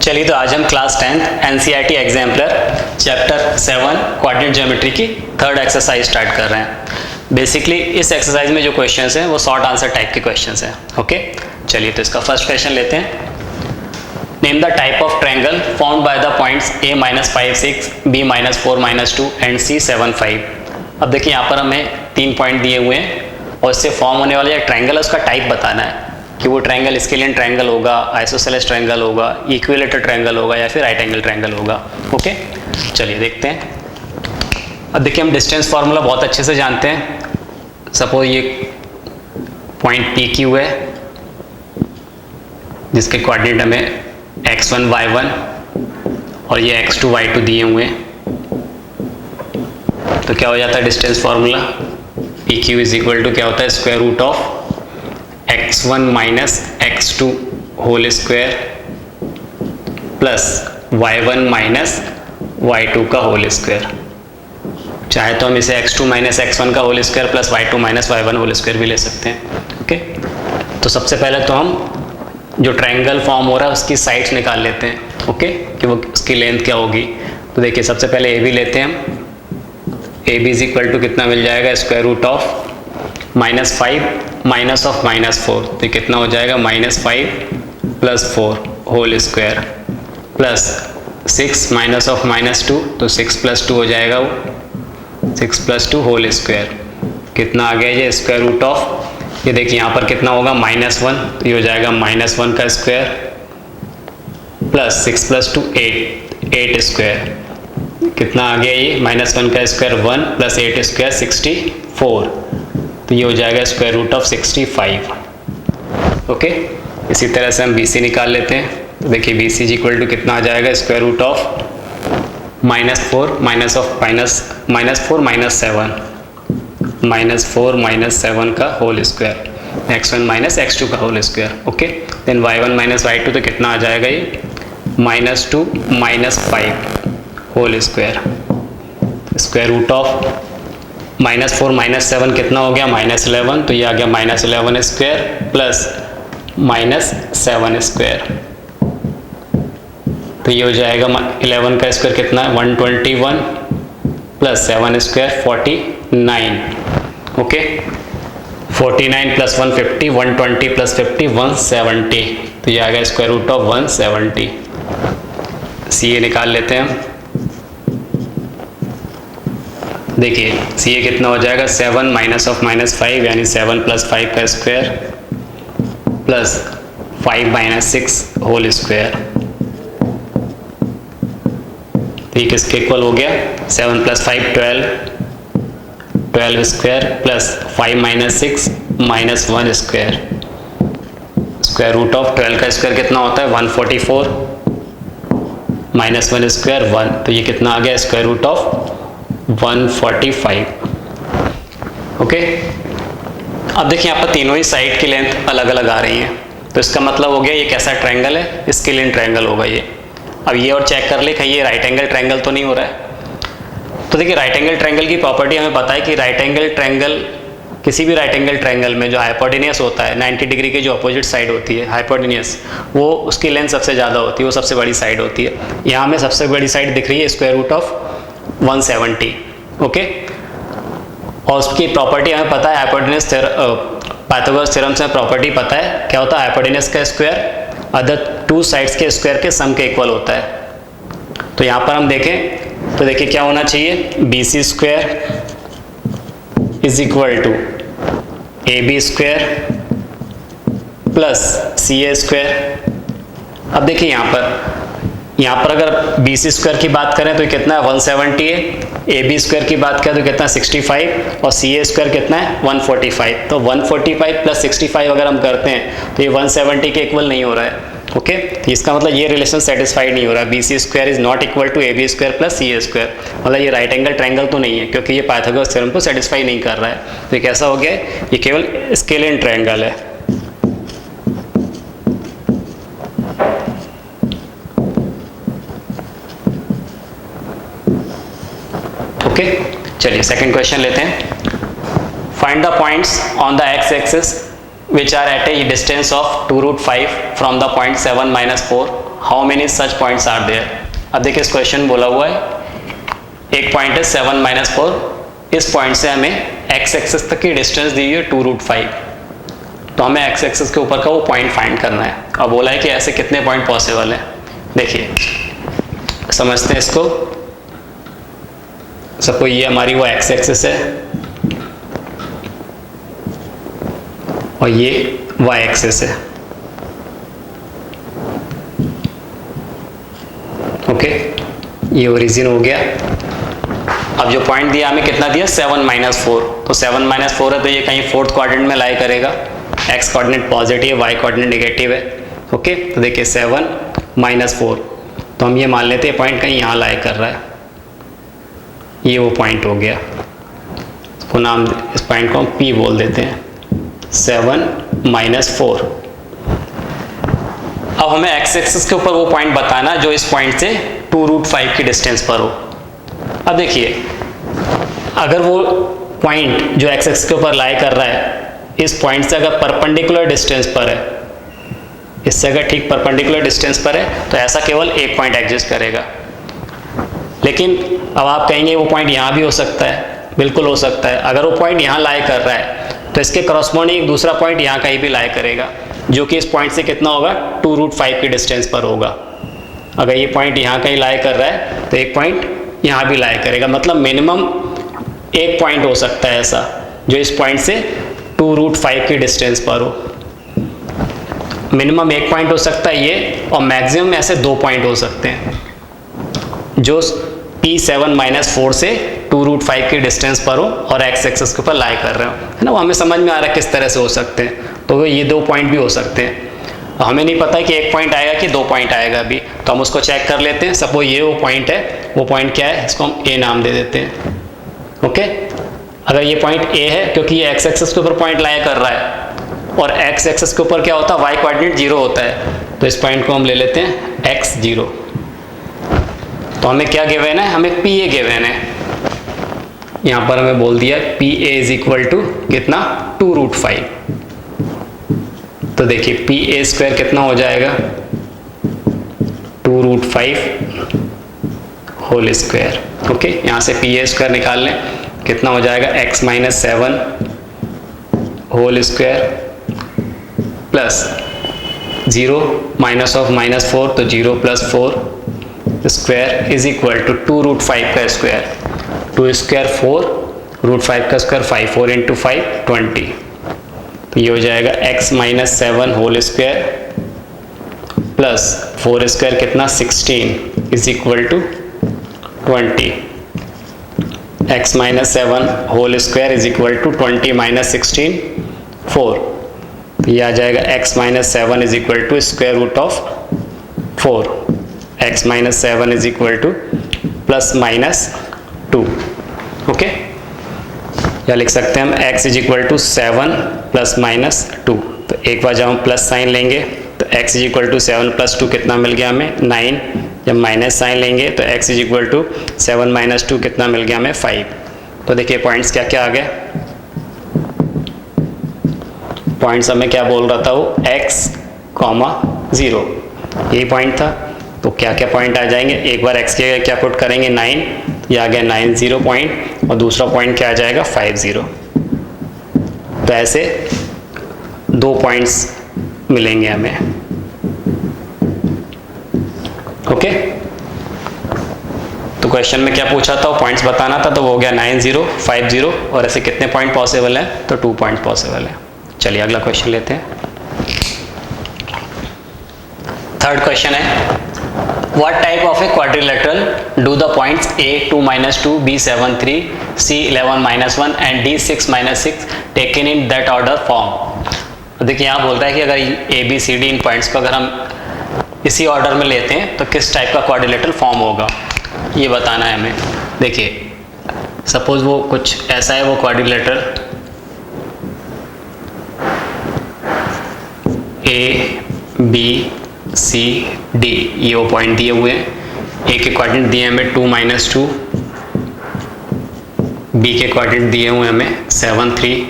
चलिए तो आज हम class 10th NCERT exemplar chapter 7 coordinate geometry की थर्ड एक्सरसाइज स्टार्ट कर रहे हैं। बेसिकली इस एक्सरसाइज में जो क्वेश्चंस हैं वो शॉर्ट आंसर टाइप के क्वेश्चंस हैं। ओके, चलिए तो इसका फर्स्ट क्वेश्चन लेते हैं। Name the type of triangle formed by the points a -5 6 b -4 -2 and c 7 5। अब देखिए यहाँ पर हमें 3 पॉइंट दिए हुए हैं और इससे फॉर्म होने वाला जो ट्रायंगल है उसका टाइप बताना है कि वो ट्रायंगल स्केलियन ट्रायंगल होगा, आइसोसेलेस ट्रायंगल होगा, इक्विलेटरल ट्रायंगल होगा या फिर राइट एंगल ट्रायंगल होगा। ओके, चलिए देखते हैं। अब देखिए हम डिस्टेंस फार्मूला बहुत अच्छे से जानते हैं। सपोज ये पॉइंट पी क्यू है जिसके कोऑर्डिनेट हमें x1 y1 और ये x2 y2 दिए हुए हैं। तो क्या हो जाता है distance formula P Q is equal to क्या होता है square root of x1 minus x2 whole square plus y1 minus y2 का होल स्क्वायर। चाहे तो हम इसे x2 माइनस x1 का whole square plus y2 minus y1 whole square भी ले सकते हैं। ओके, तो सबसे पहले तो हम जो ट्रायंगल फॉर्म हो रहा है उसकी साइड्स निकाल लेते हैं। ओके, कि वो उसकी लेंथ क्या होगी। तो देखिए सबसे पहले ए बी लेते हैं हम। A B is equal to कितना मिल जाएगा square root of -5 minus of -4, तो कितना हो जाएगा -5 plus 4 whole square plus 6 minus of -2, तो 6 प्लस 2 हो जाएगा वो 6 प्लस 2 होल स्क्वायर। कितना आ गया ये स्क्वायर रूट ऑफ, ये देखिए यहाँ पर कितना होगा -1, तो ये हो जाएगा -1 का स्क्वायर प्लस 6 प्लस 2 8 स्क्वायर। कितना आ गया ये -1 का स्क्वायर 1 प्लस 8 स्क्वायर 64, तो ये हो जाएगा स्क्वायर रूट ऑफ 65। ओके, इसी तरह से हम BC निकाल लेते हैं। तो देखिए BC इज इक्वल टू कितना आ जाएगा square root of -4 minus of -4 minus 7 का whole square x1 minus x2 का whole square. Okay, then y1 minus y2, तो कितना आ जाएगा ये -2 minus 5 whole square. Square root of -4 minus 7 कितना हो गया -11, तो ये आ गया -11 स्क्वायर प्लस -7 स्क्वायर, तो ये हो जाएगा 11 का स्क्वायर कितना है 121 plus 7 square 49। Okay, 49 plus 150 120 plus 50 170, तो ये आ गया स्क्वायर रूट ऑफ 170। CA निकाल लेते हैं हम। देखिए CA कितना हो जाएगा 7 माइनस ऑफ -5 यानी 7 प्लस 5 का square plus 5 minus 6 whole square. तो ये किसके इक्वल हो गया 7 plus 5 12 square plus 5 minus 6 minus 1 square. Square root of 12 का स्क्वायर कितना होता है 144 माइनस 1 स्क्वायर 1, तो ये कितना आ गया स्क्वायर रूट ऑफ 145। ओके, अब देखिए यहाँ पर तीनों ही साइड की लेंथ अलग अलग आ रही है, तो इसका मतलब हो गया ये कैसा ट्रायंगल है स्केलियन ट्रायंगल होगा ये। अब ये और चेक कर ले कहीं ये राइट एंगल ट्रायंगल तो नहीं हो रहा है। तो देखिए राइट एंगल ट्रायंगल की प्रॉपर्टी हमें पता है कि राइट एंगल ट्रायंगल किसी भी राइट एंगल ट्रायंगल में जो हाइपोटेनियस होता है 90 डिग्री की जो अपोजिट साइड होती है हाइपोटेनियस, वो उसकी लेंथ सबसे ज़्यादा होती है, वो सबसे बड़ी साइड होती है। यहाँ हमें सबसे बड़ी साइड दिख रही है स्क्वायर रूट ऑफ 170। ओके, और उसकी प्रॉपर्टी हमें पता है हाइपोटेनस पाइथागोरस थ्योरम से प्रॉपर्टी पता है क्या होता है हाइपोटेनस का स्क्वायर अदर टू साइड्स के स्क्वायर के सम के इक्वल होता है। तो यहाँ पर हम देखें तो देखिए क्या होना चाहिए BC square is equal to AB square plus CA square. अब देखिए यहाँ पर अगर BC स्क्वायर की बात करें तो कितना है 170 है, AB स्क्वायर की बात करें तो कितना 65 और CA स्क्वायर कितना है 145। तो 145 प्लस 65 अगर हम करते हैं तो ये 170 के इक्वल नहीं हो रहा है। ओके, तो इसका मतलब ये रिलेशन सेटिस्फाइड नहीं हो रहा है। BC square is not equal to AB square plus CA square, मतलब ये राइट एंगल ट्रायंगल तो नहीं है क्योंकि ये पाइथागोरस थ्योरम को सेटिस्फाई नहीं कर रहा है। तो ये कैसा हो गया, ये केवल स्केलियन ट्रायंगल है। ओके, चलिए सेकंड क्वेश्चन लेते हैं। Find the points on the x axis which are at a distance of 2√5 from the point 7 - 4 how many such points are there. अब देखिए इस क्वेश्चन बोला हुआ है एक पॉइंट है 7-4, इस पॉइंट से हमें x एक्सिस तक की डिस्टेंस दी है 2√5, तो हमें x एक्सिस के ऊपर का वो पॉइंट फाइंड करना है। अब बोला है कि ऐसे कितने पॉइंट पॉसिबल है। देखिए समझते हैं इसको। सबको ये हमारी वो x एक्सिस है और ये y एक्सिस है। ओके, ये ओरिजिन हो गया। अब जो पॉइंट दिया हमें कितना दिया 7-4, तो 7-4 है तो ये कहीं फोर्थ क्वाड्रेंट में लाई करेगा। x coordinate positive, y coordinate negative है। ओके, तो देखिए 7-4, तो हम ये मान लेते हैं पॉइंट कहीं यहाँ लाई कर रहा है। ये वो पॉइंट हो गया, इसको नाम, इस पॉइंट को हम P बोल देते हैं, 7-4। अब हमें x एक्सिस के ऊपर वो पॉइंट बताना जो इस पॉइंट से 2√5 की डिस्टेंस पर हो। अब देखिए अगर वो पॉइंट जो x एक्सिस के ऊपर लाई कर रहा है इस पॉइंट से अगर परपेंडिकुलर डिस्टेंस पर है, इससे अगर ठीक परपेंडिकुलर डिस्टेंस पर है तो ऐसा केवल एक पॉइंट एग्जिस्ट करेगा। लेकिन अब आप कहेंगे वो पॉइंट यहाँ भी हो सकता है, बिल्कुल हो सकता है। अगर वो पॉइंट यहाँ लाई कर रहा है तो इसके करस्पॉन्डिंग दूसरा पॉइंट यहाँ कहीं भी लाई करेगा, जो कि इस पॉइंट से कितना होगा 2√5 की डिस्टेंस पर होगा। अगर ये पॉइंट यहाँ कहीं लाई कर रहा है तो एक पॉइंट यहाँ भी लाई करेगा, मतलब मिनिमम एक पॉइंट हो सकता है ऐसा जो इस पॉइंट से 2√5 की डिस्टेंस पर हो। मिनिमम एक पॉइंट हो सकता है ये, और मैक्सिमम ऐसे 2 पॉइंट हो सकते हैं जो P7-4 से 2√5 की डिस्टेंस पर हो और x एक्सिस के ऊपर लाई कर रहे हो, है ना। वो हमें समझ में आ रहा है किस तरह से हो सकते हैं। तो ये 2 पॉइंट भी हो सकते हैं। हमें नहीं पता है कि एक पॉइंट आएगा कि 2 पॉइंट आएगा अभी, तो हम उसको चेक कर लेते हैं। सपोज ये वो पॉइंट है, वो पॉइंट क्या है, इसको हम A नाम दे देते हैं। ओके, अगर ये पॉइंट A है क्योंकि ये x एक्सिस के ऊपर पॉइंट लाई कर रहा है और x एक्सिस के ऊपर क्या होता है, y कोऑर्डिनेट 0 होता है, तो इस पॉइंट को हम ले लेते हैं x0। तो हमें क्या गिवन है, हमें PA गिवन है। यहाँ पर हमें बोल दिया PA इज इक्वल टू कितना 2√5। तो देखिए PA² कितना हो जाएगा 2√5 होल स्क्वायर। ओके, यहाँ से PA² निकाल लें, कितना हो जाएगा x-7 whole square plus 0 minus of -4 तो 0 + 4 स्क्वायर इज इक्वल टू 2√5 का स्क्वायर, 2 स्क्वायर 4, √5 का स्क्वायर 5, 4 × 5 20। तो ये हो जाएगा x-7 whole square plus 4 square कितना 16 is equal to 20। x-7 whole square is equal to 20 - 16 4। तो ये आ जाएगा x-7 is equal to square root of 4। x-7 is equal to +-2। Okay, या लिख सकते हैं हम x इज इक्वल टू 7 +-2। तो एक बार जब हम प्लस साइन लेंगे तो x इज इक्वल टू 7 + 2 कितना मिल गया हमें 9। जब माइनस साइन लेंगे तो x इज इक्वल टू 7 - 2 कितना मिल गया हमें 5। तो देखिए पॉइंट्स क्या क्या आ गए। पॉइंट्स हमें क्या बोल रहा था वो x, 0 यही पॉइंट था। तो क्या क्या पॉइंट आ जाएंगे, एक बार x के क्या पुट करेंगे 9, ये आ गया 90 पॉइंट, और दूसरा पॉइंट क्या आ जाएगा 50। तो ऐसे 2 पॉइंट्स मिलेंगे हमें। ओके, तो क्वेश्चन में क्या पूछा था, पॉइंट्स बताना था, तो वो हो गया 90, 50, और ऐसे कितने पॉइंट पॉसिबल है, तो 2 पॉइंट पॉसिबल है। चलिए अगला क्वेश्चन लेते हैं। थर्ड क्वेश्चन है, What type of a quadrilateral do the points A 2-2, B 7-3, C 11-1 and D 6-6 taken in that order form? देखिए यहाँ बोल रहा है कि अगर A B C D in points को अगर हम इसी ऑर्डर में लेते हैं तो किस टाइप का क्वाड्रिलेटरल फॉर्म होगा, ये बताना है हमें। देखिए सपोज वो कुछ ऐसा है, वो quadrilateral A B C D, ये वो पॉइंट दिए हुए हैं। ए के कोऑर्डिनेट दिए हमें 2-2, बी के कोऑर्डिनेट दिए हुए हमें 7-3,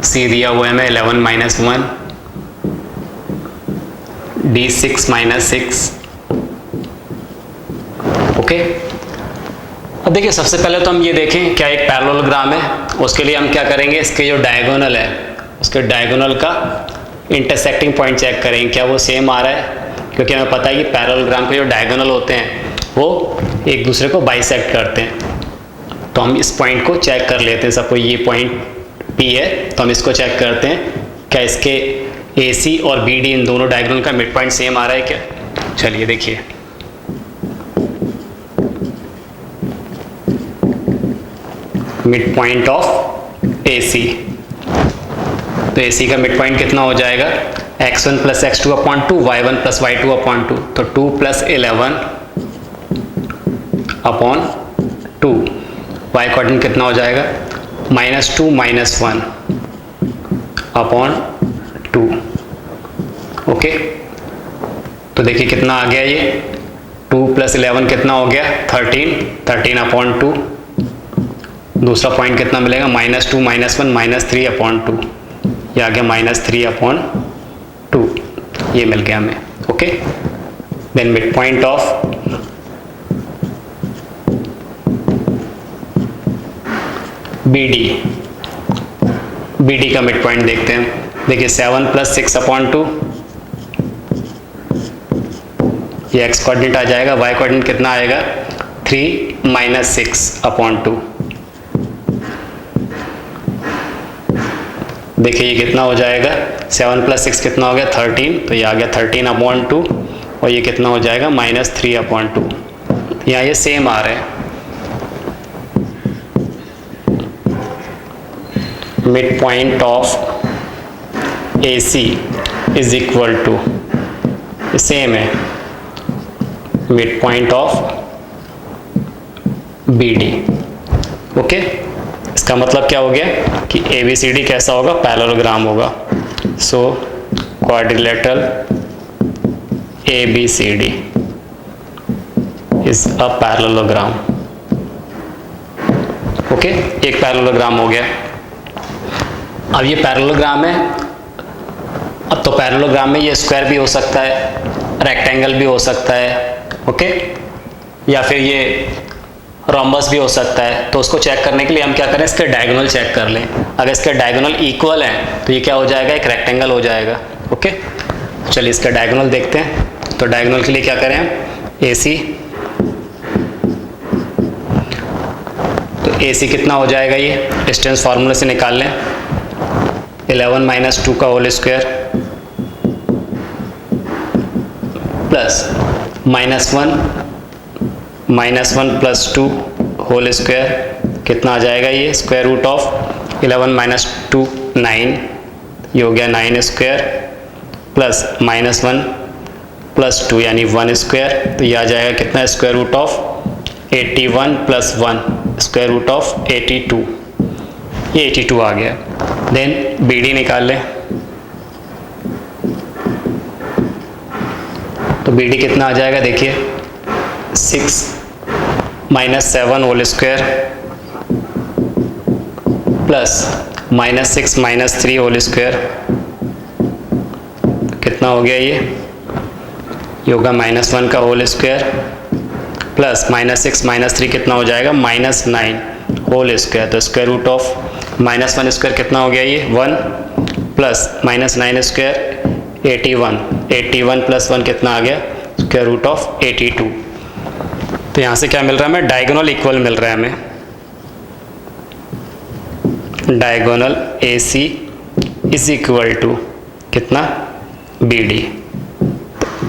सी दिया हुआ है हमें 11-1, D6 माइनस 6। ओके, अब देखिए सबसे पहले तो हम ये देखें क्या एक पैरेललोग्राम है। उसके लिए हम क्या करेंगे, इसके जो डायगोनल है उसके डायगोनल का इंटरसेक्टिंग पॉइंट चेक करेंगे क्या वो सेम आ रहा है, क्योंकि हमें पता है कि पैरेललोग्राम के जो डायगोनल होते हैं वो एक दूसरे को बाइसेक्ट करते हैं। तो हम इस पॉइंट को चेक कर लेते हैं। सपोज ये पॉइंट P है तो हम इसको चेक करते हैं क्या इसके AC और BD इन दोनों डायगोनल का मिड पॉइंट सेम आ रहा है क्या। चलिए देखिए, मिड पॉइंट ऑफ AC, तो AC का मिड पॉइंट कितना हो जाएगा, x1 plus x2 upon 2, y1 plus y2 upon 2, तो 2 प्लस 11 अपॉन 2, y कोऑर्डिनेट कितना हो जाएगा, -2 माइनस 1 अपॉन 2। ओके, तो देखिए कितना आ गया ये, 2 प्लस 11 कितना हो गया, 13 अपॉन 2। दूसरा पॉइंट कितना मिलेगा, -2 माइनस 1 -3 अपॉन 2, ये आ गया -3 अपॉन 2, ये मिल गया हमें। Okay, then mid point of BD का मिड पॉइंट देखते हैं। देखिए 7 प्लस 6 अपॉन 2, ये x कोऑर्डिनेट आ जाएगा, y कोऑर्डिनेट कितना आएगा, 3 माइनस 6 अपॉन 2। देखिए ये कितना हो जाएगा, 7 प्लस 6 कितना हो गया, 13, तो ये आ गया 13 अपॉन 2, और ये कितना हो जाएगा, -3 अपॉन 2। यहाँ ये सेम आ रहे हैं। Mid point of AC is equal to, same है, mid point of BD। Okay, इसका मतलब क्या हो गया कि ABCD कैसा होगा, पैरेललोग्राम होगा। So quadrilateral ABCD is a parallelogram. Okay, एक पैरेललोग्राम हो गया। अब ये पैरेललोग्राम है, अब तो पैरेललोग्राम में ये स्क्वायर भी हो सकता है, रेक्टेंगल भी हो सकता है, ओके, या फिर ये रोम्बस भी हो सकता है। तो उसको चेक करने के लिए हम क्या करें, इसके डायगोनल चेक कर लें। अगर इसके डायगोनल इक्वल हैं तो ये क्या हो जाएगा, एक रेक्टेंगल हो जाएगा। ओके, चलिए इसका डायगोनल देखते हैं। तो डायगोनल के लिए क्या करें हम, AC, तो AC कितना हो जाएगा, ये डिस्टेंस फार्मूले से निकाल लें, 11 माइनस 2 का whole square plus -1 plus 2 whole square कितना आ जाएगा, ये स्क्वायर रूट ऑफ 11 माइनस 2 9, ये हो गया 9 स्क्वायर प्लस -1 प्लस 2 यानी 1 स्क्वायर, तो ये आ जाएगा कितना, square root of 81 plus 1 square root of 82, ये 82 आ गया। देन BD निकाल लें, तो BD कितना आ जाएगा, देखिए 6 minus 7 whole square plus -6 minus 3 whole square, कितना हो गया, ये होगा -1 का होल स्क्वायर प्लस -6 माइनस 3 कितना हो जाएगा, -9 होल स्क्वायर, तो स्क्वायर रूट ऑफ -1 स्क्वायर कितना हो गया, ये 1 प्लस -9 स्क्वायर 81 प्लस 1 कितना आ गया, स्क्वायर रूट ऑफ 82। तो यहाँ से क्या मिल रहा है हमें, डायगोनल इक्वल मिल रहा है हमें, diagonal AC is equal to कितना, BD।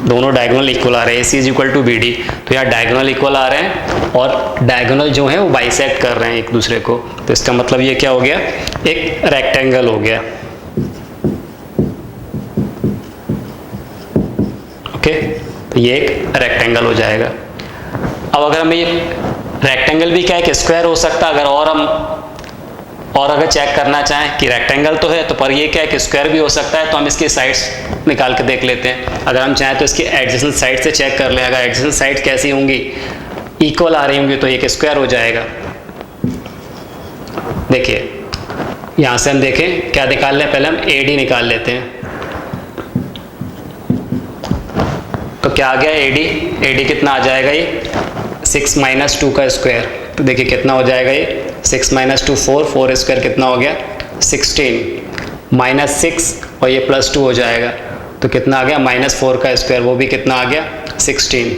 दोनों डायगोनल इक्वल आ रहे हैं, AC is equal to BD, तो यहाँ डायगोनल इक्वल आ रहे हैं और डायगोनल जो है वो बाइसेक्ट कर रहे हैं एक दूसरे को। तो इसका मतलब ये क्या हो गया, एक रेक्टेंगल हो गया। ओके, तो ये एक रेक्टेंगल हो जाएगा। अब अगर हमें ये रेक्टेंगल भी क्या है कि स्क्वायर हो सकता है, और अगर चेक करना चाहें कि रेक्टेंगल तो है तो पर ये क्या है कि स्क्वायर भी हो सकता है, तो हम इसकी साइड्स निकाल के देख लेते हैं। अगर हम चाहें तो इसकी एडजेसेंट साइड से चेक कर लें, अगर एडजेसेंट साइड कैसी होंगी, इक्वल आ रही होंगी, तो एक स्क्वायर हो जाएगा। देखिए यहाँ से हम देखें क्या निकाल लें, पहले हम AD निकाल लेते हैं। क्या आ गया AD, AD कितना आ जाएगा ये 6 माइनस 2 का स्क्वायर, तो देखिए कितना हो जाएगा ये 6 माइनस 2 4, 4 स्क्वायर कितना हो गया 16 माइनस 6 और ये प्लस 2 हो जाएगा, तो कितना आ गया -4 का स्क्वायर, वो भी कितना आ गया 16,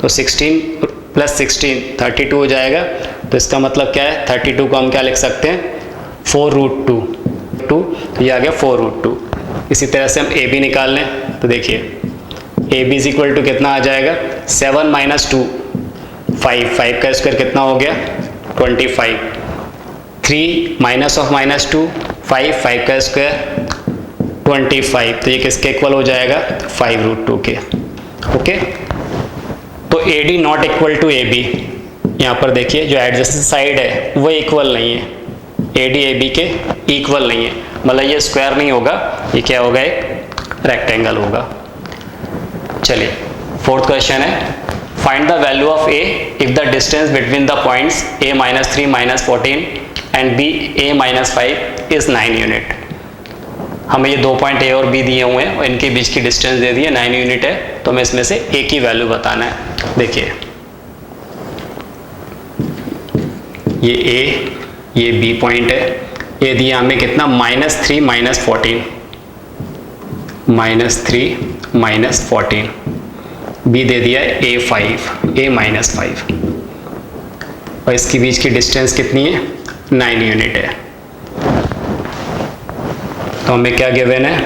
तो 16 प्लस 16 32 हो जाएगा। तो इसका मतलब क्या है 32 को हम क्या लिख सकते हैं 4√2, तो ये आ गया 4√2। इसी तरह से हम AB निकाल लें, तो देखिए AB इज इक्वल टू कितना आ जाएगा 7 माइनस 2 5, 5 का स्क्वायर कितना हो गया 25, 3 माइनस ऑफ -2 5, 5 का स्क्वायर 25, तो ये किसके इक्वल हो जाएगा 5√2 के। ओके, तो AD not equal to AB, यहाँ पर देखिए जो एडजेसेंट साइड है वो इक्वल नहीं है, AD AB के इक्वल नहीं है, मतलब ये स्क्वायर नहीं होगा, ये क्या होगा एक रेक्टेंगल होगा। चलिए फोर्थ क्वेश्चन है, find the value of A if the distance between the points A -3 -14 and B A -5 is 9 unit. हमें ये 2 पॉइंट A और B दिए हुए हैं और इनके बीच की डिस्टेंस दे दी है 9 यूनिट है, तो हमें इसमें से A की वैल्यू बताना है। देखिए ये A, ये B पॉइंट है, ये दिया हमें कितना -3 -14, -3 -14, B दे दिया है A5, A -5 और इसके बीच की डिस्टेंस कितनी है 9 यूनिट है। तो हमें क्या गिवन है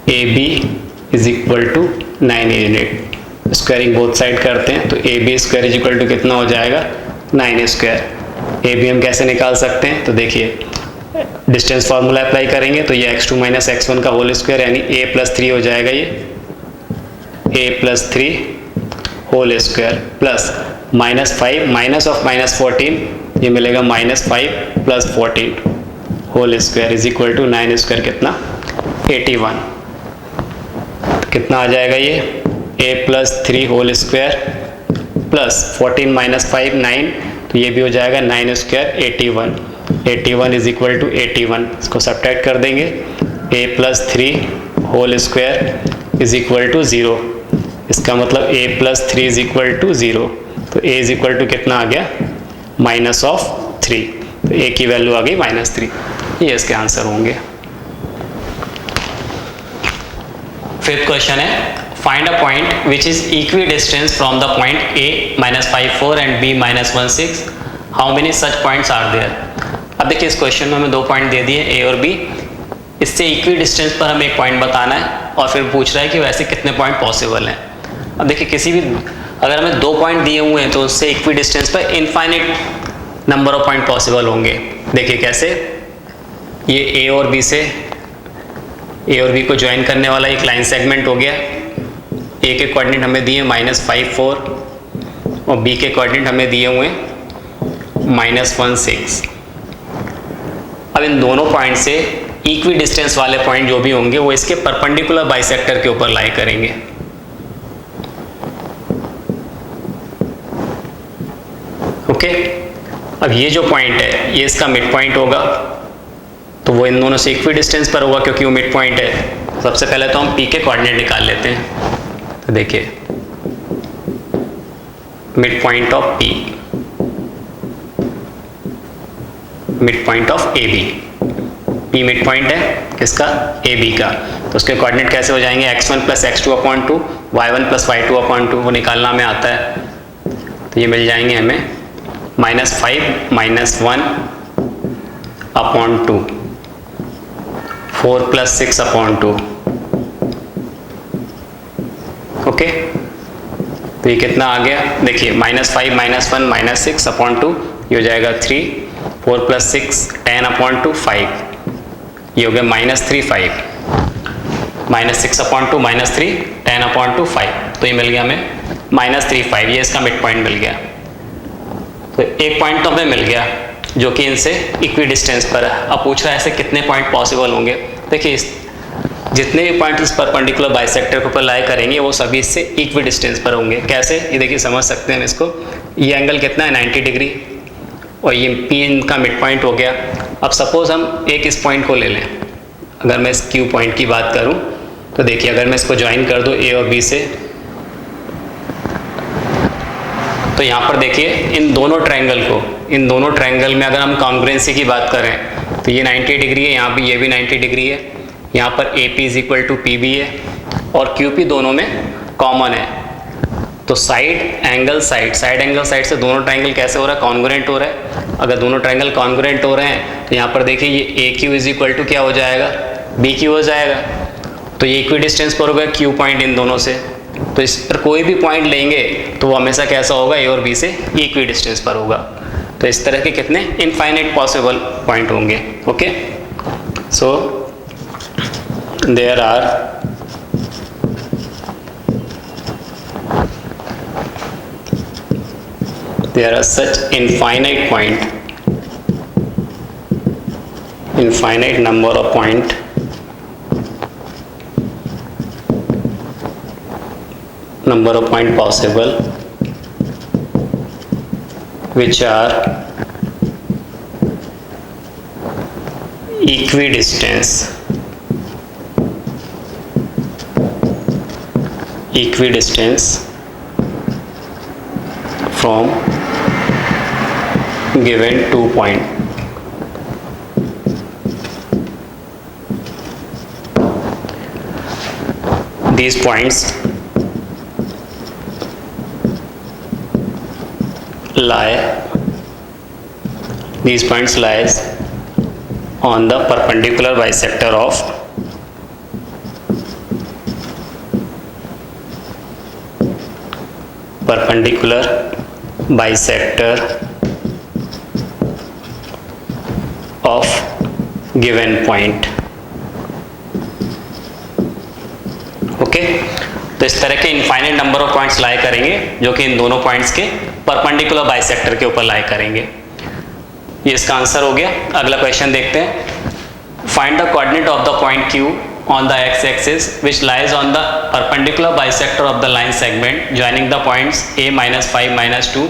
AB is equal to 9 unit, squaring both side करते हैं, तो AB square is equal to कितना हो जाएगा 9 स्क्वायर। AB हम कैसे निकाल सकते हैं, तो देखिए डिस्टेंस फार्मूला अप्लाई करेंगे, तो ये x2 माइनस x1 का होल स्क्वायर यानी A + 3 हो जाएगा, ये A + 3 whole square plus -5 minus of -14, ये मिलेगा -5 + 14 whole square is equal to 9 square कितना 81, तो कितना आ जाएगा ये A + 3 होल स्क्वायर प्लस 14 - 5 9, तो ये भी हो जाएगा 9 स्क्वायर 81, 81 इज इक्वल टू 81, इसको सब्ट्रैक्ट कर देंगे, A + 3 whole square is equal to 0, इसका मतलब A + 3 इज इक्वल टू 0, तो A इज इक्वल टू कितना आ गया -3, तो A की वैल्यू आ गई -3, ये इसके आंसर होंगे। फिफ्थ क्वेश्चन है, find a point which is equidistance from the point A -54 and B -16, how many such points are there. अब देखिए इस क्वेश्चन में हमें 2 पॉइंट दे दिए A और B, इससे इक्वी डिस्टेंस पर हमें एक पॉइंट बताना है और फिर पूछ रहा है कि वैसे कितने पॉइंट पॉसिबल हैं। अब देखिए किसी भी अगर हमें 2 पॉइंट दिए हुए हैं तो उससे इक्वी डिस्टेंस पर infinite number of point possible होंगे। देखिए कैसे, ये A और B से A और B को ज्वाइन करने वाला एक लाइन सेगमेंट हो गया, A के कोऑर्डिनेट हमें दिए -54 और B के कोऑर्डिनेट हमें दिए हुए -16। अब इन दोनों पॉइंट से इक्वी डिस्टेंस वाले पॉइंट जो भी होंगे वो इसके परपेंडिकुलर बाइसेक्टर के ऊपर लाई करेंगे। ओके, अब ये जो पॉइंट है ये इसका मिड पॉइंट होगा, तो वो इन दोनों से इक्वी डिस्टेंस पर होगा क्योंकि वो मिड पॉइंट है। सबसे पहले तो हम P के कोऑर्डिनेट निकाल लेते हैं, तो देखिए mid point of P, mid point of AB, P mid point है किसका AB का, तो उसके कोऑर्डिनेट कैसे हो जाएंगे x1 + x2/2 y1 + y2/2, वो निकालना हमें आता है, तो ये मिल जाएंगे हमें -5 - 1/2 4 + 6/2। ओके, तो ये कितना आ गया, देखिए -5 - 1 - 6/2, ये हो जाएगा 3, 4 + 6 10/2 5, ये हो गया -3 5, -6/2 -3 10/2 5, तो ये मिल गया हमें -3 5, ये इसका मिड पॉइंट मिल गया। तो एक पॉइंट तो हमें मिल गया जो कि इनसे इक्वी डिस्टेंस पर है। अब पूछ रहा है ऐसे कितने पॉइंट पॉसिबल होंगे। देखिए जितने भी पॉइंट इस परपेंडिकुलर बाइसेक्टर के ऊपर लाई करेंगे वो सभी इससे इक्वी डिस्टेंस पर होंगे। कैसे, ये देखिए समझ सकते हैं इसको, ये एंगल कितना है 90 डिग्री और ये P इनका मिड पॉइंट हो गया। अब सपोज हम एक इस पॉइंट को ले लें, अगर मैं इस Q पॉइंट की बात करूं तो देखिए अगर मैं इसको ज्वाइन कर दूँ ए और बी से, तो यहाँ पर देखिए इन दोनों ट्रायंगल में अगर हम कॉन्ग्रुएंसी की बात करें तो ये 90 डिग्री है, यहाँ भी ये भी 90 डिग्री है, यहाँ पर AP is equal to PB है और QP दोनों में कॉमन है। तो साइड एंगल साइड से दोनों ट्रायंगल कैसे हो रहा है, कॉन्ग्रुएंट हो रहा है। अगर दोनों ट्रायंगल कॉन्ग्रुएंट हो रहे हैं तो यहाँ पर देखिए ये AQ इज इक्वल टू क्या हो जाएगा, BQ हो जाएगा। तो ये इक्वी डिस्टेंस पर होगा Q पॉइंट इन दोनों से, तो इस पर कोई भी पॉइंट लेंगे तो वो हमेशा कैसा होगा, A और B से इक्वी डिस्टेंस पर होगा। तो इस तरह के कितने इनफाइनाइट पॉसिबल पॉइंट होंगे। Okay, so there are such infinite number of point possible which are equidistant from given 2 point. These points lies on the perpendicular bisector of given point. Okay, तो इस तरह के इनफाइनाइट नंबर ऑफ पॉइंट्स लाई करेंगे जो कि इन दोनों points के perpendicular bisector के ऊपर लाई करेंगे। ये इसका आंसर हो गया। अगला क्वेश्चन देखते हैं। Find the coordinate of the point Q on the x-axis which lies on the perpendicular bisector of the line segment joining the points A -5 -2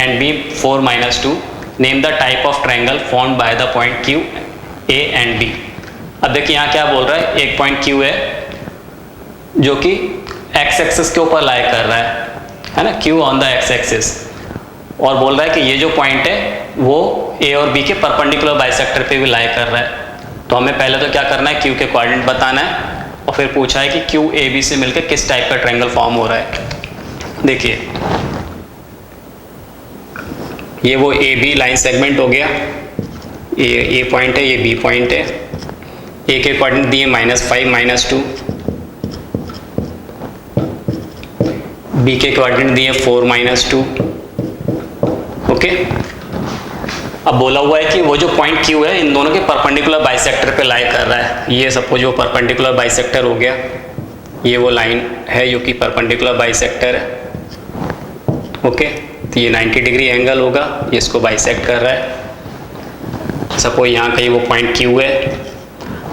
and B 4 -2. Name the type of triangle formed by the point Q, A and B. अब देखिए यहाँ क्या बोल रहा है, एक point Q है जो कि x एक्सिस के ऊपर लाई कर रहा है ना, Q on the x axis, और बोल रहा है कि ये जो पॉइंट है वो A और B के परपेंडिकुलर बाइसेक्टर पे भी लाई कर रहा है। तो हमें पहले तो क्या करना है, Q के कोऑर्डिनेट बताना है और फिर पूछा है कि Q AB से मिलकर किस टाइप का ट्रायंगल फॉर्म हो रहा है। देखिए ये वो AB लाइन सेगमेंट हो गया, ये A पॉइंट है, ये B पॉइंट है। A के कोऑर्डिनेट दिए -5 -2, B के कोऑर्डिनेट दिए 4 -2। ओके, अब बोला हुआ है कि वो जो पॉइंट Q है इन दोनों के परपेंडिकुलर बाइसेक्टर पे लाई कर रहा है। ये सपोज वो परपेंडिकुलर बाइसेक्टर हो गया, ये वो लाइन है जो कि परपेंडिकुलर बाइसेक्टर है। ओके, तो ये 90 डिग्री एंगल होगा, ये इसको बाइसेक्ट कर रहा है। सपोज यहाँ कहीं वो पॉइंट Q है।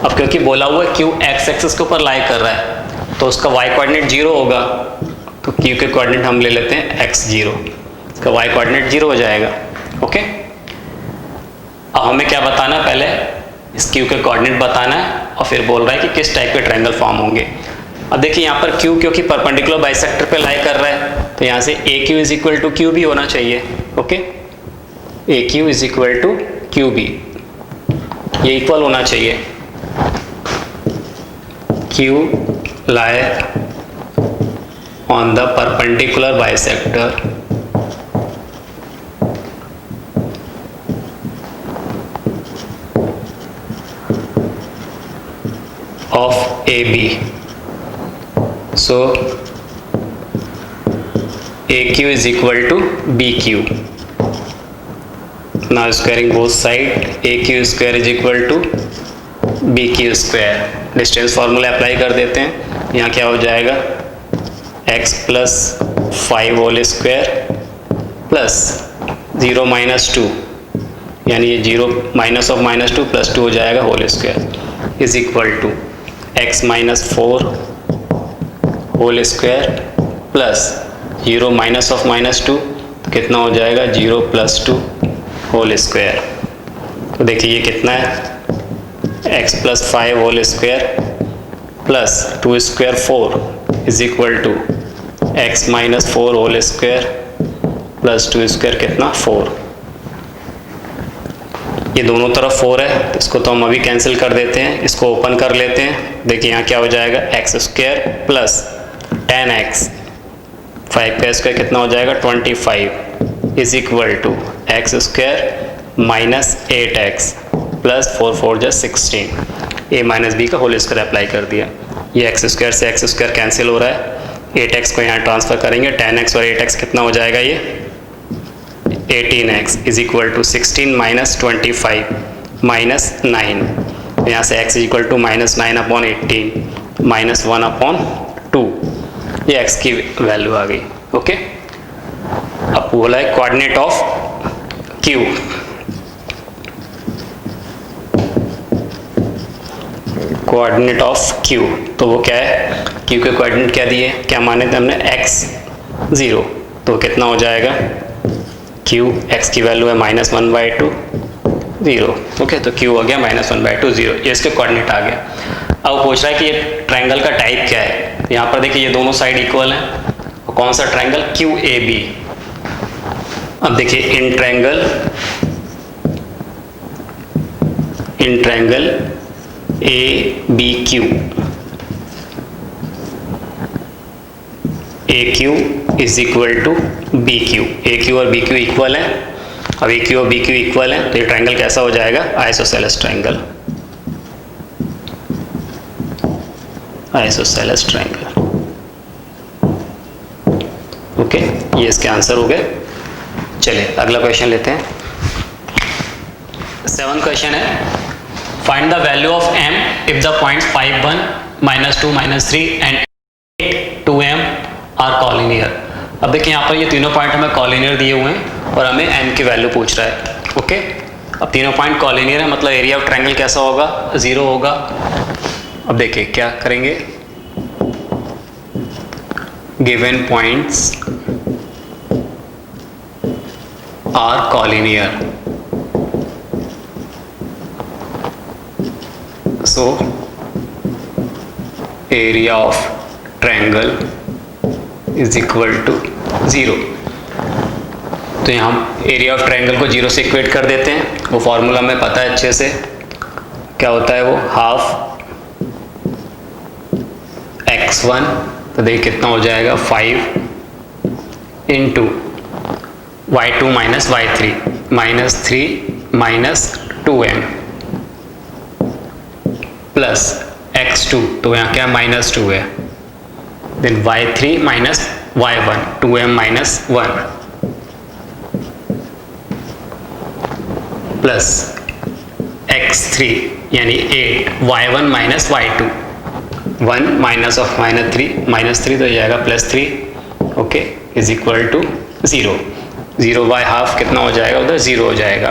अब क्योंकि बोला हुआ है Q x एक्सिस के ऊपर लाई कर रहा है तो उसका y कोऑर्डिनेट 0 होगा, तो Q के कोऑर्डिनेट हम ले लेते हैं x0, इसका y कोऑर्डिनेट 0 हो जाएगा। ओके, अब हमें क्या बताना है, पहले इस Q के कोऑर्डिनेट बताना है और फिर बोल रहा है कि किस टाइप के ट्रायंगल फॉर्म होंगे। अब देखिए यहाँ पर Q क्योंकि परपेंडिकुलर बाइसेक्टर पे लाई कर रहा है तो यहाँ से AQ is equal to Q भी होना चाहिए। Okay, AQ is equal to QB, ये इक्वल होना चाहिए। Q lie on the perpendicular bisector of AB. So AQ is equal to BQ. Now squaring both sides, AQ square is equal to BQ square. Distance formula apply कर देते हैं। यहाँ क्या हो जाएगा, x plus 5 whole square plus 0 -2, यानी ये 0 minus of -2 +2 हो जाएगा whole square is equal to x -4 whole square plus 0 minus of -2, तो कितना हो जाएगा 0 + 2 होल स्क्वायर। तो देखिए ये कितना है, x + 5 whole square plus 2 square 4 is equal to x minus 4 whole square plus 2 square कितना 4। ये दोनों तरफ 4 है तो इसको तो हम अभी कैंसिल कर देते हैं, इसको ओपन कर लेते हैं। देखिए यहाँ क्या हो जाएगा एक्स स्क्वायर प्लस 10x 5 का स्क्वायर कितना हो जाएगा 25 is equal to x square minus 8x plus 4 4 जा 16 a माइनस बी का होल स्क्वायर अप्लाई कर दिया। ये एक्स स्क्वायर से एक्स स्क्वायर कैंसिल हो रहा है, 8x को यहाँ ट्रांसफर करेंगे 10x और 8x कितना हो जाएगा ये 18x is equal to 16 minus 25 minus 9। यहाँ से x is equal to minus 9 upon 18 minus 1 upon 2, ये x की वैल्यू आ गई। ओके, अब बोला है coordinate of q। Coordinate of q तो वो क्या है, q के कोऑर्डिनेट क्या दिए, क्या माने थे हमने x 0, तो कितना हो जाएगा q x की वैल्यू है -1/2 0। ओके, तो q हो गया -1/2 0, ये इसके कोऑर्डिनेट आ गया। अब पूछ रहा है कि ये ट्रायंगल का टाइप क्या है। यहाँ पर देखिए ये दोनों साइड इक्वल हैं, तो कौन सा ट्रायंगल QAB। अब देखिए in triangle ABQ AQ is equal to BQ, AQ और BQ इक्वल है। अब AQ और BQ इक्वल है तो ये ट्रायंगल कैसा हो जाएगा isosceles triangle, isosceles triangle. Okay, ये इसके आंसर हो गए। चलिए अगला क्वेश्चन लेते हैं। 7th क्वेश्चन है find the value of m if the points 5 1 -2 -3 and 8 2m are collinear. अब देखिए यहाँ पर ये तीनों पॉइंट हमें कॉलिनियर दिए हुए हैं और हमें m की वैल्यू पूछ रहा है। ओके, अब तीनों पॉइंट कॉलिनियर है मतलब एरिया ऑफ ट्रायंगल कैसा होगा 0 होगा। अब देखिए क्या करेंगे, given points are collinear, so area of triangle is equal to 0। तो यहाँ हम एरिया ऑफ ट्रायंगल को 0 से इक्वेट कर देते हैं, वो फॉर्मूला हमें पता है अच्छे से, क्या होता है वो हाफ x1, तो देखिए कितना हो जाएगा 5 into y2 minus y3 -3 minus 2m plus x2, तो यहाँ क्या -2 है, then y3 minus y1 2m minus 1 plus x3 यानी 8 y1 minus y2 1 minus of -3 तो जाएगा +3। Okay, is equal to 0 0 by half कितना हो जाएगा उधर 0 हो जाएगा।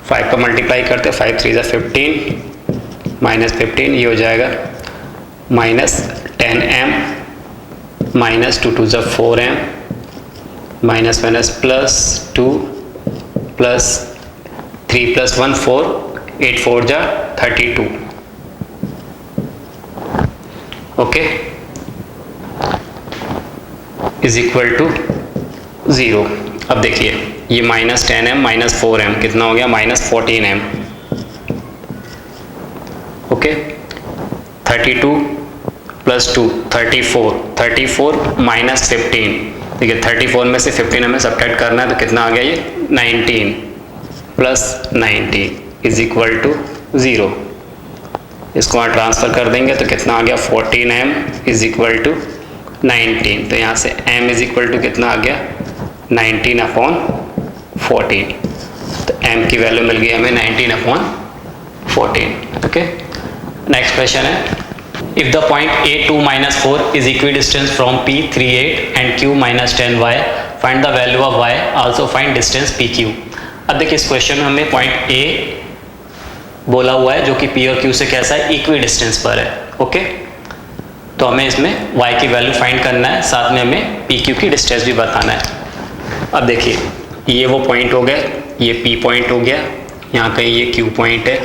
5 का मल्टीप्लाई करते 5 3 15 -15 ये हो जाएगा -10m -2 2 4m minus plus 2 plus 3 + 1 4 8 4 जा 32। Okay, is equal to 0। अब देखिए ये -10m -4m कितना हो गया -14m। ओके, 32 + 2 34 -15, देखिए 34 में से 15 हमें सब्ट्रैक्ट करना है तो कितना आ गया ये 19 + 19 इज इक्वल टू 0। इसको वहाँ ट्रांसफ़र कर देंगे तो कितना आ गया 14m इज इक्वल टू 19, तो यहाँ से m इज इक्वल टू कितना आ गया 19/14, तो m की वैल्यू मिल गई हमें 19/14। ओके, नेक्स्ट क्वेश्चन है if the point a2 - 4 is equidistance from p 3 8 and q - 10y find the value of y, also find distance pq। अब देखिए इस क्वेश्चन में हमें पॉइंट a बोला हुआ है जो कि p और q से कैसा है इक्वी डिस्टेंस पर है। ओके, तो हमें इसमें y की वैल्यू फाइंड करना है, साथ में हमें pq की डिस्टेंस भी बताना है। अब देखिए ये वो पॉइंट हो गए, ये p पॉइंट हो गया, यहाँ कहीं ये q पॉइंट है,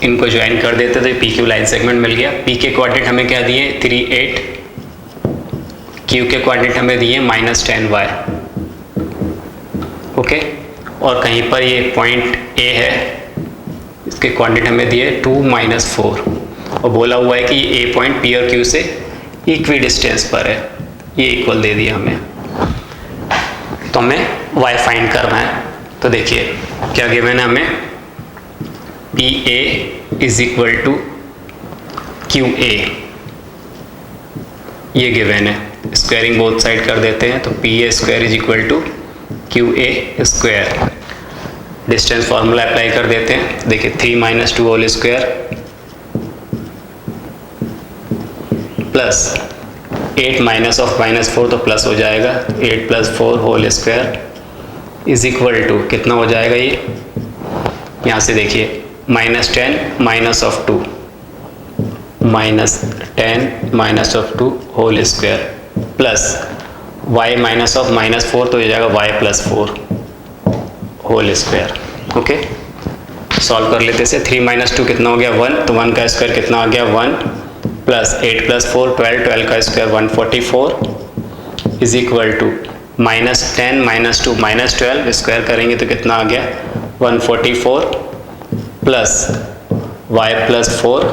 इनको ज्वाइन कर देते तो पी क्यू लाइन सेगमेंट मिल गया। पी के कोऑर्डिनेट हमें क्या दिए 3 8, क्यू के कोऑर्डिनेट हमें दिए -10y। ओके, और कहीं पर ये पॉइंट ए है, इसके कोऑर्डिनेट हमें दिए 2 -4 और बोला हुआ है कि ए पॉइंट पी और क्यू से इक्वी डिस्टेंस पर है, ये इक्वल दे दिया हमें। तो हमें y फाइंड करना है। तो देखिए क्या गिवन है हमें, P A is equal to Q A, ये गिवन है। स्क्वायरिंग बोथ साइड कर देते हैं तो P A square is equal to Q A square. Distance formula apply कर देते हैं। देखिए 3 - 2 होल स्क्वायर प्लस 8 -4 तो प्लस हो जाएगा, 8 + 4 whole square is equal to कितना हो जाएगा ये, यहाँ से देखिए -10 - 2 -10 - 2 होल स्क्वायर प्लस y -4 तो हो जाएगा y + 4 whole square. Okay, solve कर लेते से 3 - 2 कितना हो गया 1, तो 1 का स्क्वायर कितना आ गया 1 प्लस 8 + 4 12, 12 का square 144 is equal to -10 - 2 -12 square करेंगे तो कितना आ गया 144 प्लस y + 4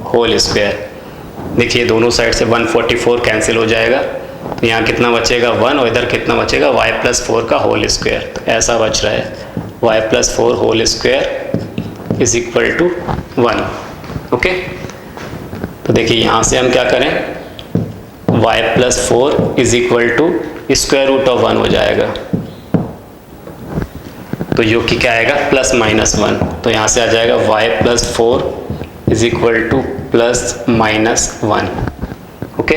होल स्क्वायर। देखिए दोनों साइड से 144 कैंसिल हो जाएगा तो यहाँ कितना बचेगा 1 और इधर कितना बचेगा y + 4 का होल स्क्वायर। तो ऐसा बच रहा है y + 4 whole square is equal to 1। Okay, तो देखिए यहाँ से हम क्या करें, y + 4 is equal to square root of 1 हो जाएगा, तो जो कि क्या आएगा +-1। तो यहाँ से आ जाएगा y + 4 is equal to +-1। Okay,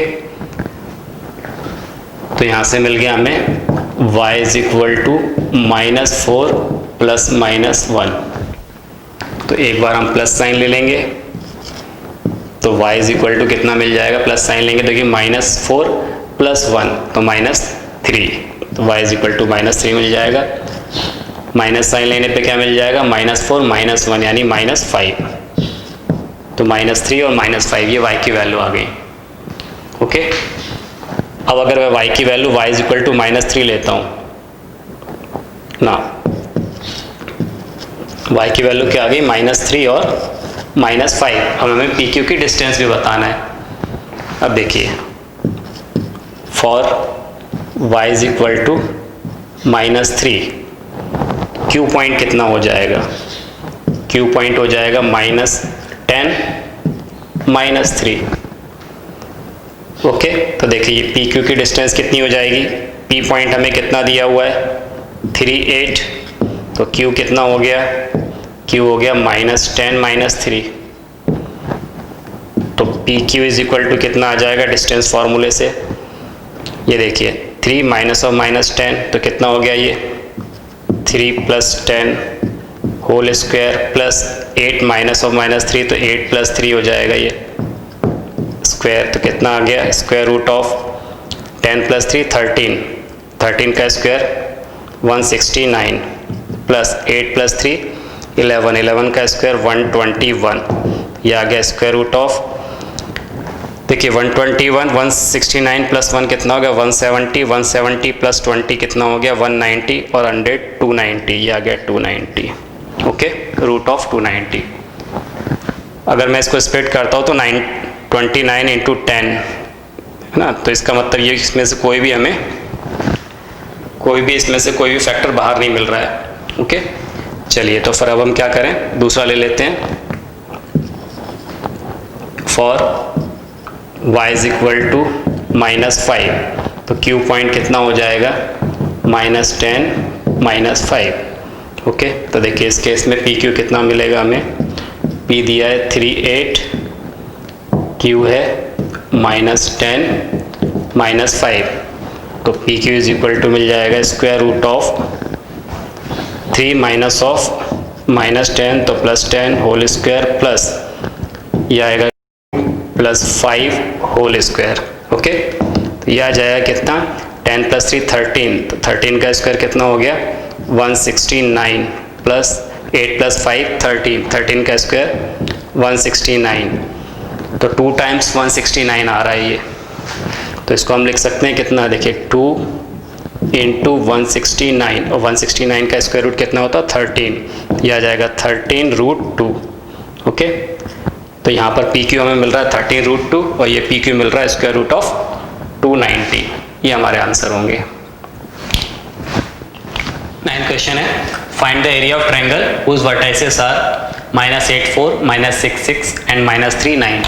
तो यहाँ से मिल गया हमें y इज इक्वल टू -4 +-1। तो एक बार हम प्लस साइन ले लेंगे तो y इज इक्वल टू कितना मिल जाएगा, प्लस साइन लेंगे तो कि -4 + 1 तो -3, तो y इज इक्वल टू -3 मिल जाएगा। माइनस साइन लेने पे क्या मिल जाएगा -4 - 1 यानी -5, तो -3 और -5 ये y की वैल्यू आ गई। ओके, अब अगर मैं y की value y is equal to -3 लेता हूँ ना, y की वैल्यू क्या आ गई -3 और -5। अब हमें पी क्यू की डिस्टेंस भी बताना है। अब देखिए for y is equal to -3, Q point कितना हो जाएगा, क्यू पॉइंट हो जाएगा -10 -3। ओके, तो देखिए पी क्यू की डिस्टेंस कितनी हो जाएगी, पी पॉइंट हमें कितना दिया हुआ है 3 8, तो क्यू कितना हो गया, क्यू हो गया -10 -3। तो P Q is equal to कितना आ जाएगा डिस्टेंस फार्मूले से, ये देखिए 3 -10 तो कितना हो गया ये 3 + 10 होल स्क्वायर प्लस 8 -3 तो 8 + 3 हो जाएगा ये स्क्वायर, तो कितना आ गया स्क्वायर रूट ऑफ 10 + 3 13, 13 का स्क्वायर 169 प्लस 8 + 3 11, 11 का स्क्वायर 121, ये आ गया स्क्वायर रूट ऑफ, देखिए 121 169 + 1 कितना हो गया 170, 170 + 20 कितना हो गया 190 और 100 290, ये आ गया 290। Okay, root of 290। अगर मैं इसको स्प्लिट करता हूँ तो 29 × 10 है ना, तो इसका मतलब ये इसमें से कोई भी हमें इसमें से कोई भी फैक्टर बाहर नहीं मिल रहा है। ओके, चलिए तो फिर अब हम क्या करें, दूसरा ले लेते हैं। For y is equal to -5, तो क्यू पॉइंट कितना हो जाएगा -10 -5। ओके, तो देखिए इस केस में पी क्यू कितना मिलेगा हमें, पी दिया है 3 8, क्यू है -10 -5, तो P Q is equal to मिल जाएगा square root of 3 minus of -10 तो +10 होल स्क्वायर प्लस ये आएगा +5 होल स्क्वायर। ओके, तो ये आ जाएगा कितना 10 + 3 13, तो 13 का स्क्वायर कितना हो गया 169 प्लस 8 + 5 13, 13 का स्क्वायर 169, तो 2 टाइम्स 169 आ रहा है ये। तो इसको हम लिख सकते हैं कितना, देखिए 2 × 169, और 169 का स्क्वायर रूट कितना होता है 13, यह आ जाएगा 13√2। ओके, तो यहाँ पर पी क्यू हमें मिल रहा है 13√2 और ये पी क्यू मिल रहा है स्क्वायर रूट ऑफ 290। ये हमारे आंसर होंगे। 9th क्वेश्चन है, find the area of triangle whose vertices are -84, -66 and -39।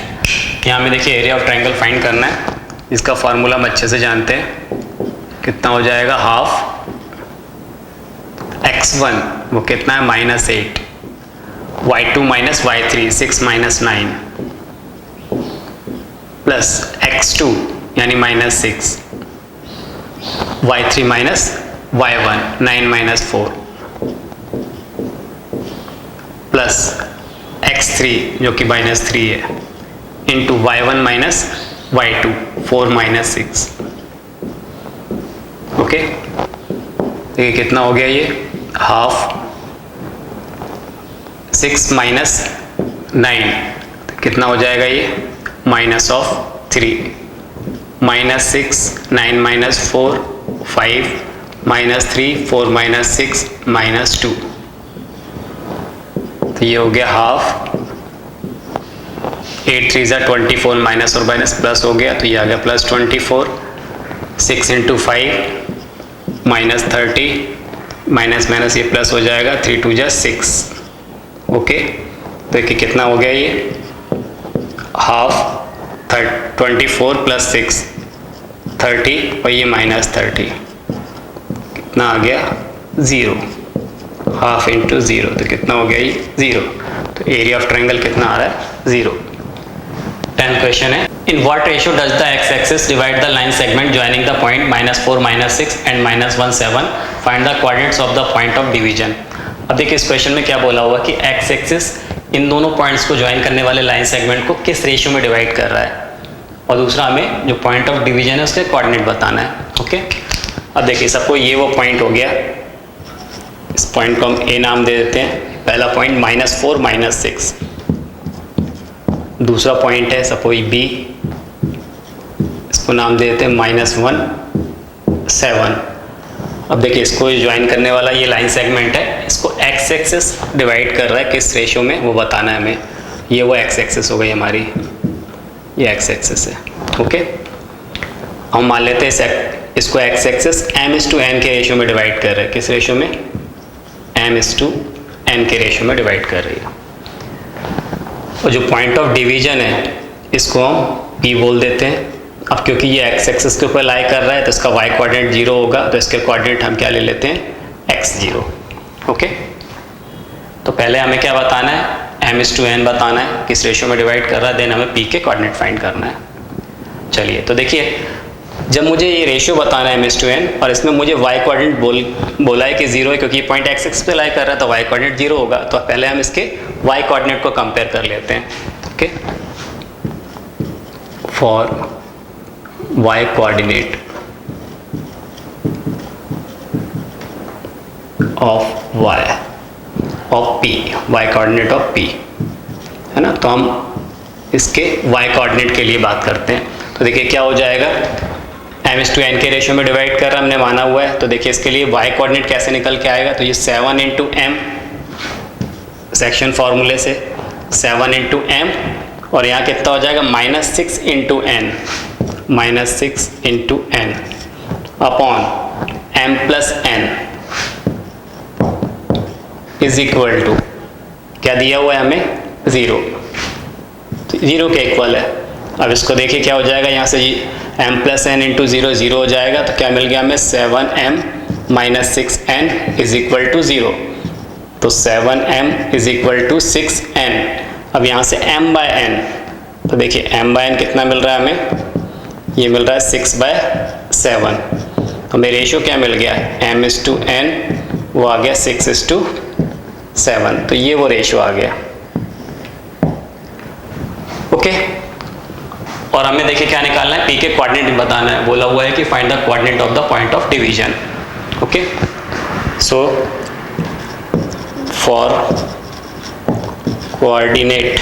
यहाँ में देखिए एरिया ऑफ ट्रायंगल फाइंड करना है, इसका फार्मूला हम अच्छे से जानते हैं। कितना हो जाएगा, हाफ x1 वो कितना है -8, y2 - y3 6 - 9 प्लस x2 यानी -6, y3 - y1 9 - 4 प्लस x3 जो कि -3 है इंटू y1 - y2 4 - 6। ओके, देखिए कितना हो गया ये, हाफ 6 - 9 कितना हो जाएगा ये, -3 -6 9 - 4 5 -3 4 - 6 -2, तो ये हो गया हाफ। 8 3 = 24, माइनस और माइनस प्लस हो गया, तो ये आ गया +24। 6 × 5 -30, माइनस माइनस ये प्लस हो जाएगा, 3 2 = 6। ओके, देखिए कितना हो गया ये, हाफ 24 + 6 30 और ये -30, कितना आ गया 0, हाफ इंटू 0, तो कितना हो गया ये 0। तो एरिया ऑफ ट्रायंगल कितना आ रहा है 0। 10th क्वेश्चन है, in what ratio does the x axis divide the line segment joining the point -4 -6 and -17, find the coordinates of the point of division. अब देखिए इस क्वेश्चन में क्या बोला हुआ कि एक्स एक्सिस इन दोनों पॉइंट्स को ज्वाइन करने वाले लाइन सेगमेंट को किस रेशियो में डिवाइड कर रहा है, और दूसरा हमें जो पॉइंट ऑफ डिवीजन है उसके कोऑर्डिनेट बताना है। ओके, अब देखिए सबको ये वो पॉइंट हो गया, इस पॉइंट को हम ए नाम दे देते हैं। पहला पॉइंट -4 -6, दूसरा पॉइंट है सपोज बी, इसको नाम दे देते हैं -1 7। अब देखिए इसको ज्वाइन करने वाला ये लाइन सेगमेंट है, इसको एक्स एक्सिस डिवाइड कर रहा है किस रेशियो में वो बताना है हमें। ये वो एक्स एक्सिस हो गई हमारी, ये एक्स एक्सिस है। ओके, हम मान लेते हैं इसको एक्स एक्सिस m/n के रेशियो में डिवाइड कर रहे हैं, किस रेशियो में, m/n के रेशियो में डिवाइड कर रही है। और जो पॉइंट ऑफ डिवीजन है इसको हम P बोल देते हैं। अब क्योंकि ये एक्स एक्सिस के ऊपर लाई कर रहा है तो इसका y कोऑर्डिनेट 0 होगा, तो इसके कोऑर्डिनेट हम क्या ले लेते हैं x0। ओके, तो पहले हमें क्या बताना है, m/n बताना है किस रेशियो में डिवाइड कर रहा है, देन हमें P के कोऑर्डिनेट फाइंड करना है। चलिए, तो देखिए जब मुझे ये रेशियो बताना है m/n और इसमें मुझे y कोऑर्डिनेट बोला है कि 0 है, क्योंकि ये पॉइंट एक्स एक्सिस पे लाई कर रहा है तो y कोऑर्डिनेट 0 होगा, तो पहले हम इसके y कोऑर्डिनेट को कंपेयर कर लेते हैं। Okay, for y coordinate of y of p, y coordinate of p है ना, तो हम इसके y कोऑर्डिनेट के लिए बात करते हैं। तो देखिए क्या हो जाएगा, m/n के रेशियो में डिवाइड कर रहा हमने माना हुआ है, तो देखिए इसके लिए y कोऑर्डिनेट कैसे निकल के आएगा, तो ये 7 × m सेक्शन फॉर्मूले से 7 × m, और यहाँ कितना हो जाएगा -6 × n, -6 × n upon m + n is equal to, क्या दिया हुआ है हमें 0, तो 0 के इक्वल है। अब इसको देखिए क्या हो जाएगा, यहाँ से m + n × 0 0 हो जाएगा, तो क्या मिल गया हमें 7m - 6n is equal to 0, तो 7m is equal to 6n। अब यहाँ से m/n, तो देखिए m/n कितना मिल रहा है हमें, ये मिल रहा है 6/7, तो मेरे रेशियो क्या मिल गया, m/n वो आ गया 6:7, तो ये वो रेशियो आ गया। ओके, और हमें देखिए क्या निकालना है, P के कोऑर्डिनेट बताना है, बोला हुआ है कि find the coordinate of the point of division. Okay, so for coordinate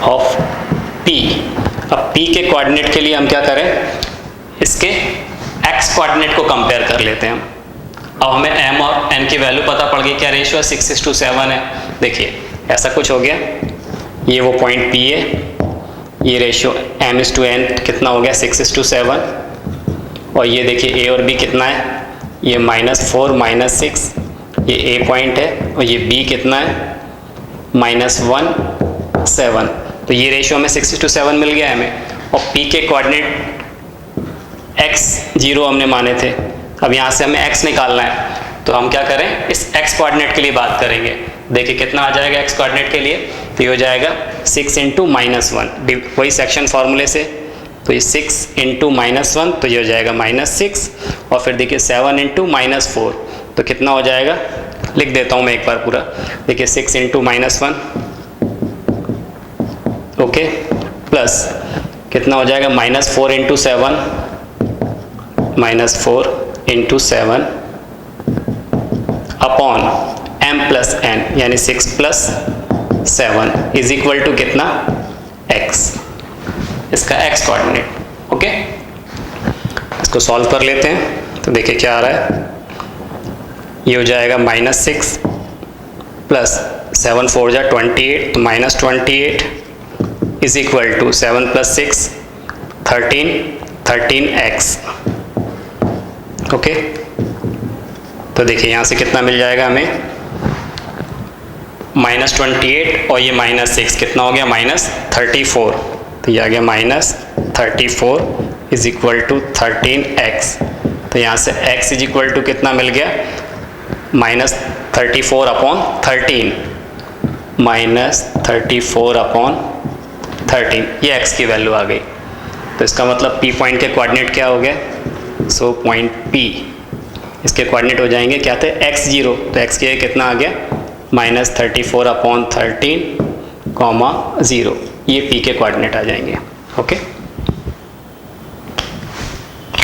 of P। अब P के कोऑर्डिनेट के लिए हम क्या करें, इसके x कोऑर्डिनेट को कंपेयर कर लेते हैं हम। अब हमें m और n की वैल्यू पता पड़ गई, क्या रेशियो है 6:7 है। देखिए ऐसा कुछ हो गया, ये वो पॉइंट P है, ये रेशियो m/n कितना हो गया 6:7, और ये देखिए a और b कितना है, ये -4 -6, ये a पॉइंट है, और ये b कितना है -1 7। तो ये रेशियो हमें 6:7 मिल गया हमें, और p के कोऑर्डिनेट x0 हमने माने थे। अब यहाँ से हमें x निकालना है, तो हम क्या करें, इस x कोऑर्डिनेट के लिए बात करेंगे। देखिए कितना आ जाएगा x कोऑर्डिनेट के लिए, तो ये हो जाएगा 6 × -1, वही सेक्शन फार्मूले से, तो ये 6 × -1, तो ये हो जाएगा -6, और फिर देखिए 7 × -4, तो कितना हो जाएगा, लिख देता हूँ मैं एक बार पूरा। देखिए 6 × -1, ओके, प्लस कितना हो जाएगा -4 × 7, -4 × 7 अपॉन m + n, यानी 6 + 7 इज इक्वल टू कितना, x, इसका x कोऑर्डिनेट। ओके, इसको सॉल्व कर लेते हैं। तो देखिए क्या आ रहा है, ये हो जाएगा -6 प्लस 7 4 जा 28, तो -28 is equal to 7 + 6 13x। Okay, तो देखिए यहाँ से कितना मिल जाएगा हमें, -28 और ये -6 कितना हो गया, -34, तो ये आ गया -34 इज इक्वल टू 13x। तो यहाँ से x इज इक्वल टू कितना मिल गया, -34 अपॉन 13, -34 अपॉन 13, ये x की वैल्यू आ गई। तो इसका मतलब P पॉइंट के कोऑर्डिनेट क्या हो गए, सो पॉइंट P, इसके कोऑर्डिनेट हो जाएंगे क्या थे, x0, तो x के कितना आ गया, -34 अपॉन 13, 0, ये P के कोऑर्डिनेट आ जाएंगे। ओके।